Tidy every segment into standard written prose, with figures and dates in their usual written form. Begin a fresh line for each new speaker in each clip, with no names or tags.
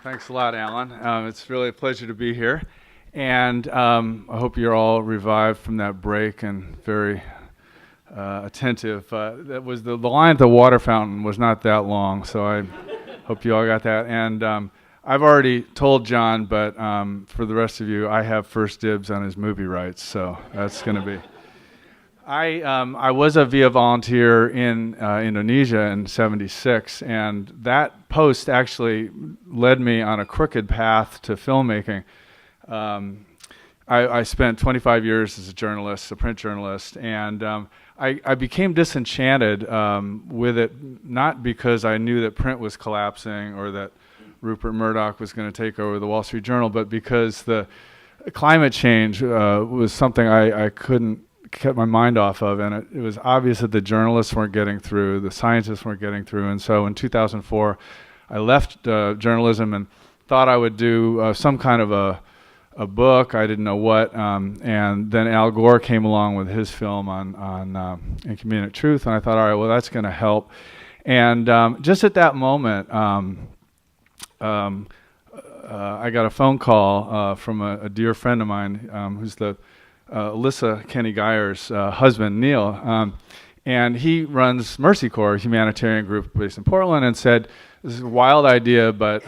Thanks a lot, Alan. It's really a pleasure to be here. And I hope you're all revived from that break and very attentive. That was the line at the water fountain was not that long, so I hope you all got that. And I've already told John, but for the rest of you, I have first dibs on his movie rights, so that's going to be. I was a VIA volunteer in Indonesia in '76, and that post actually led me on a crooked path to filmmaking. I spent 25 years as a journalist, a print journalist, and I became disenchanted with it, not because I knew that print was collapsing or that Rupert Murdoch was going to take over the Wall Street Journal, but because the climate change was something I couldn't kept my mind off of, and it was obvious that the journalists weren't getting through, the scientists weren't getting through, and so in 2004 I left journalism and thought I would do some kind of a book. I didn't know what, and then Al Gore came along with his film on Inconvenient Truth, and I thought, all right, well, that's going to help. And just at that moment, I got a phone call from a dear friend of mine who's the Alyssa Kenny Geyer's husband, Neil, and he runs Mercy Corps, a humanitarian group based in Portland, and said, this is a wild idea, but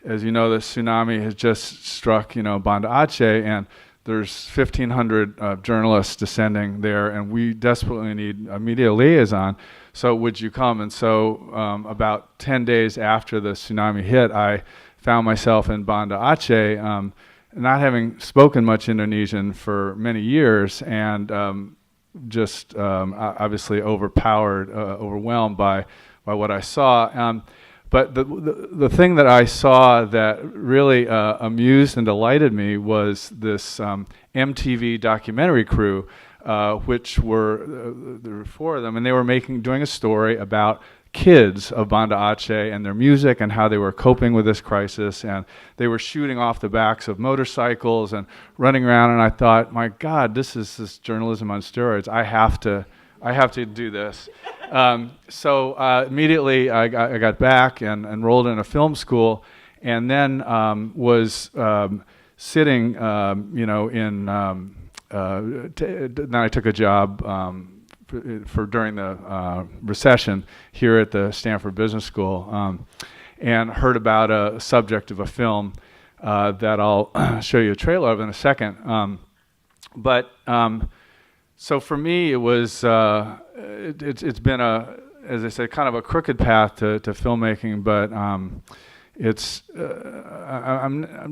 as you know, the tsunami has just struck, Banda Aceh, and there's 1,500 journalists descending there, and we desperately need a media liaison, so would you come? And so about 10 days after the tsunami hit, I found myself in Banda Aceh, not having spoken much Indonesian for many years, and just obviously overwhelmed by what I saw. But the thing that I saw that really amused and delighted me was this MTV documentary crew, which there were four of them, and they were doing a story about kids of Banda Aceh and their music and how they were coping with this crisis, and they were shooting off the backs of motorcycles and running around, and I thought, my God, this is journalism on steroids. I have to do this. So immediately I got back and enrolled in a film school, and then was sitting, then I took a job during the recession here at the Stanford Business School, and heard about a subject of a film that I'll show you a trailer of in a second. So for me, it was it's been as I said, kind of a crooked path to filmmaking, but I'm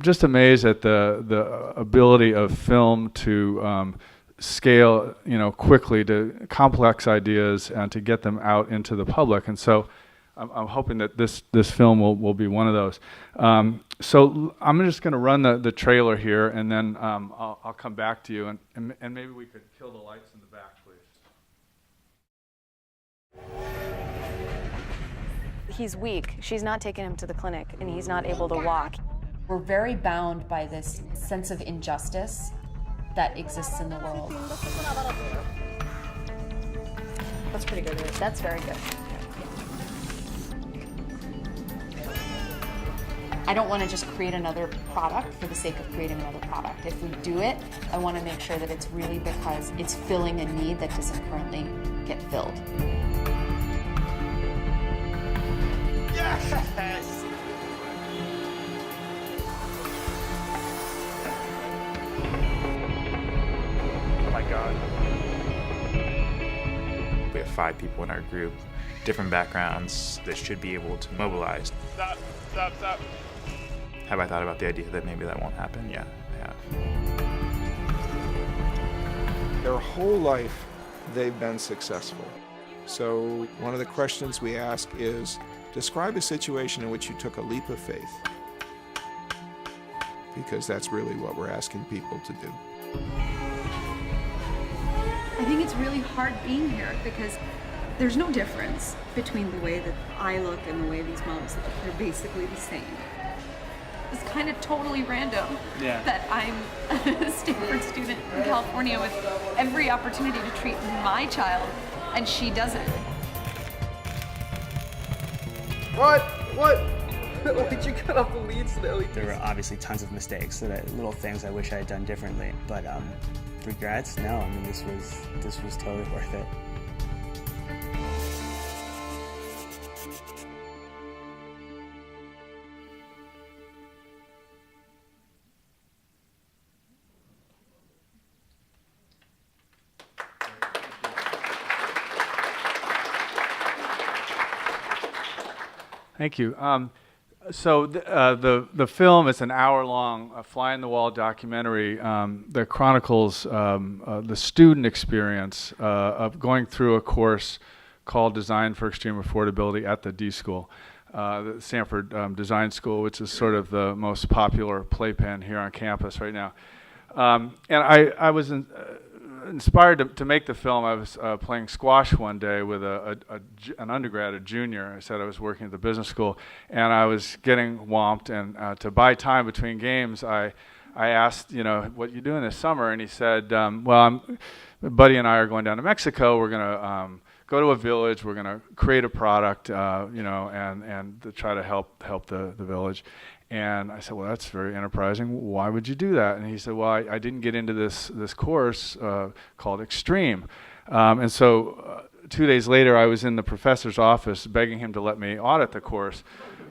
just amazed at the ability of film to scale, quickly to complex ideas and to get them out into the public. And so I'm hoping that this film will be one of those. So I'm just going to run the trailer here, and then I'll come back to you, and maybe we could kill the lights in the back, please.
He's weak. She's not taking him to the clinic, and he's not able to walk.
We're very bound by this sense of injustice that exists in the world.
That's pretty good. That's very good.
I don't want to just create another product for the sake of creating another product. If we do it, I want to make sure that it's really because it's filling a need that doesn't currently get filled.
Yes! Oh my God.
We have 5 people in our group, different backgrounds that should be able to mobilize.
Stop.
Have I thought about the idea that maybe that won't happen? Yeah, I have.
Their whole life, they've been successful. So one of the questions we ask is, describe a situation in which you took a leap of faith. Because that's really what we're asking people to do.
I think it's really hard being here because there's no difference between the way that I look and the way these moms look. They're basically the same. It's kind of totally random that I'm a Stanford student in California with every opportunity to treat my child, and she doesn't.
What?
Why'd you cut off the lead so that we
There were obviously tons of mistakes, little things I wish I had done differently. But regrets? No. I mean, this was totally worth it.
Thank you. So the film is an hour-long fly-in-the-wall documentary that chronicles the student experience of going through a course called Design for Extreme Affordability at the D School, the Stanford Design School, which is sort of the most popular playpen here on campus right now. And I was inspired to make the film. I was playing squash one day with an undergrad, a junior. I said I was working at the business school, and I was getting whomped. And to buy time between games, I asked, what you doing this summer? And he said, well, my buddy and I are going down to Mexico. We're going to go to a village. We're going to create a product, and to try to help the village. And I said, well, that's very enterprising. Why would you do that? And he said, well, I didn't get into this course called Extreme. And so 2 days later, I was in the professor's office begging him to let me audit the course,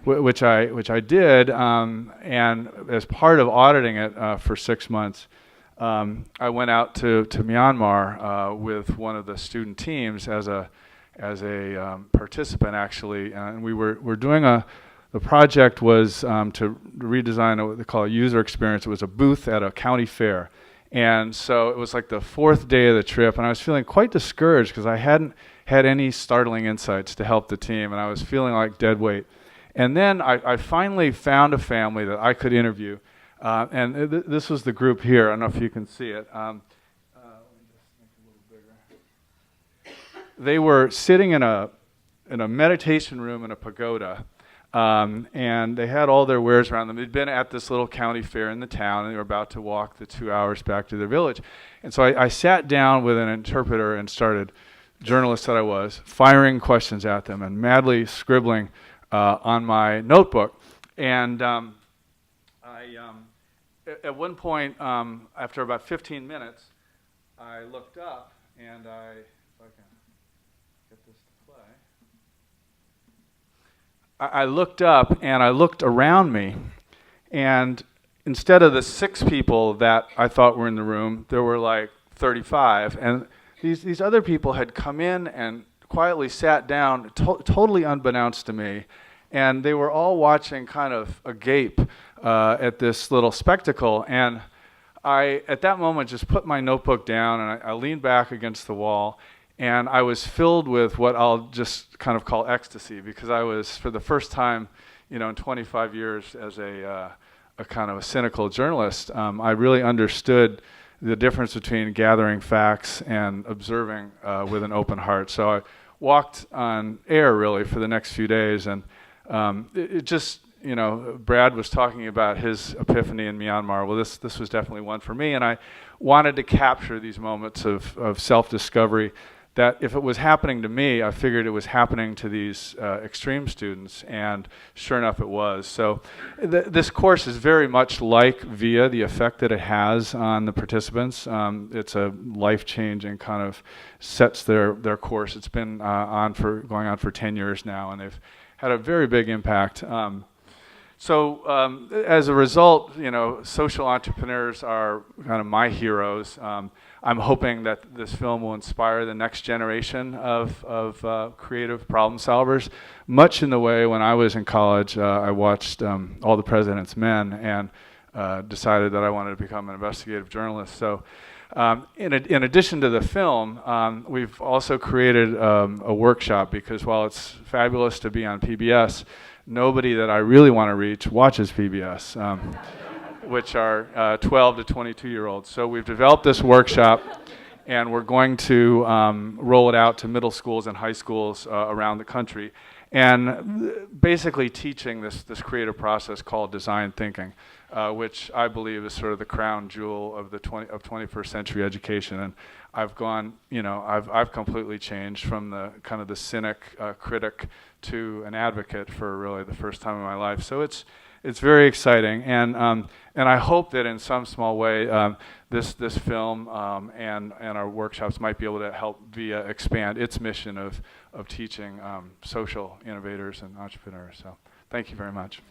which I did. And as part of auditing it for 6 months, I went out to Myanmar with one of the student teams as a participant, actually. And we were doing the project was to redesign what they call a user experience. It was a booth at a county fair. And so it was like the 4th day of the trip, and I was feeling quite discouraged because I hadn't had any startling insights to help the team, and I was feeling like dead weight. And then I finally found a family that I could interview, and this was the group here. I don't know if you can see it. Let me just make it a little bigger. They were sitting in a meditation room in a pagoda. And they had all their wares around them. They'd been at this little county fair in the town, and they were about to walk the 2 hours back to their village. And so I sat down with an interpreter and started, journalist that I was, firing questions at them and madly scribbling on my notebook. And at one point, after about 15 minutes, I looked up, and if I can get this to play. I looked up and I looked around me, and instead of the 6 people that I thought were in the room, there were like 35, and these other people had come in and quietly sat down, totally unbeknownst to me, and they were all watching kind of agape at this little spectacle. And I, at that moment, just put my notebook down, and I leaned back against the wall. And I was filled with what I'll just kind of call ecstasy, because I was, for the first time, in 25 years as a kind of a cynical journalist, I really understood the difference between gathering facts and observing with an open heart. So I walked on air, really, for the next few days. And it just, Brad was talking about his epiphany in Myanmar. Well, this was definitely one for me. And I wanted to capture these moments of self-discovery that if it was happening to me, I figured it was happening to these extreme students, and sure enough it was. So this course is very much like VIA, the effect that it has on the participants. It's a life-changing kind of sets their course. It's been going on for 10 years now, and they've had a very big impact. So as a result, social entrepreneurs are kind of my heroes. I'm hoping that this film will inspire the next generation of creative problem solvers, much in the way when I was in college, I watched All the President's Men and decided that I wanted to become an investigative journalist. So in addition to the film, we've also created a workshop, because while it's fabulous to be on PBS, nobody that I really want to reach watches PBS. Which are 12 to 22-year-olds. So we've developed this workshop, and we're going to roll it out to middle schools and high schools around the country, and basically teaching this creative process called design thinking, which I believe is sort of the crown jewel of the 21st century education. And I've gone, I've completely changed from the kind of the cynic, critic, to an advocate for really the first time in my life. So it's very exciting, and I hope that in some small way this film and our workshops might be able to help VIA expand its mission of teaching social innovators and entrepreneurs. So thank you very much.